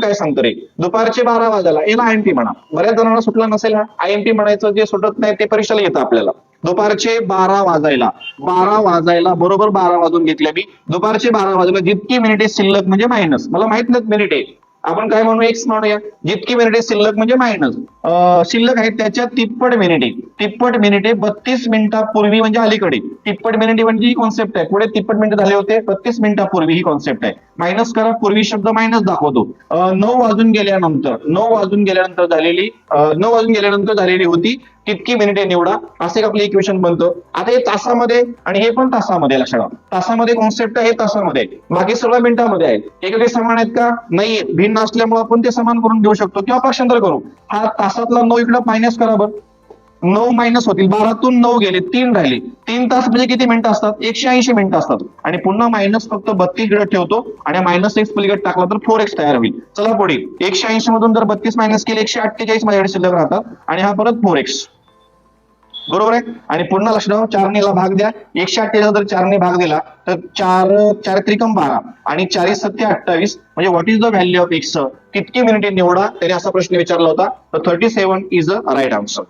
काय सांगतो रे, दुपारचे 12 वाजायला, याला आयएमपी म्हणा. बऱ्याच जणांना सुटला नसेल हा आयएमपी म्हणायचं, जे सुटत नाही ते परीक्षेला येतं आपल्याला. दुपारचे 12 वाजायला बरोबर 12 वाजून घेतले मी. दुपारचे 12 वाजायला जितकी मिनिटे शिल्लक म्हणजे मायनस, मला माहित नाहीत मिनिटे, आपण काय म्हणू, एक्स म्हणूया. जितकी मिनिटे शिल्लक म्हणजे मायनस शिल्लक आहेत त्याच्या तिप्पट मिनिटे 32 मिनिटापूर्वी म्हणजे अलीकडे. तिप्पट मिनिटे म्हणजे ही कॉन्सेप्ट आहे. पुढे तिप्पट मिनिटं झाले होते, 32 मिनिटापूर्वी ही कॉन्सेप्ट आहे. मायनस करा, पूर्वी शब्द मायनस दाखवतो. 9 वाजून गेल्यानंतर झालेली होती तितकी मिनिटे निवडा, असे आपलं इक्वेशन बनतं. आता हे तासामध्ये आणि हे पण तासामध्ये, लक्षात तासामध्ये कॉन्सेप्ट आहे, तासामध्ये बाकी सगळं मिनिटामध्ये आहे. हे समान आहेत का? नाही, भिन्न असल्यामुळे आपण ते समान करून घेऊ शकतो किंवा पक्षांतर करू. हा तासातला 9 इकडे मायनस करा बरं. 9 मायनस होतील, 12तून 9 गेले, 3 राहिले. 3 तास म्हणजे किती मिनिटं असतात? 180 मिनिटं असतात. आणि पुन्हा मायनस फक्त 32 कडे ठेवतो आणि मायनस एक्स पलीकडे टाकला तर 4x तयार होईल. चला पुढे, 180 मधून जर 32 मायनस केले 148 माझ्याकडे शिल्लक राहतात आणि हा परत 4x, बरोबर आहे. आणि पुन्हा लक्ष द्या, 4 ने भाग द्या. 148 जर 4 ने भाग दिला तर 4 त्रिकम 12 आणि 4 सत्ते 28, म्हणजे what is the value of x, किती मिनिटे निवडा. त्याने असा प्रश्न विचारला होता. तर 37 इज अ राईट आन्सर.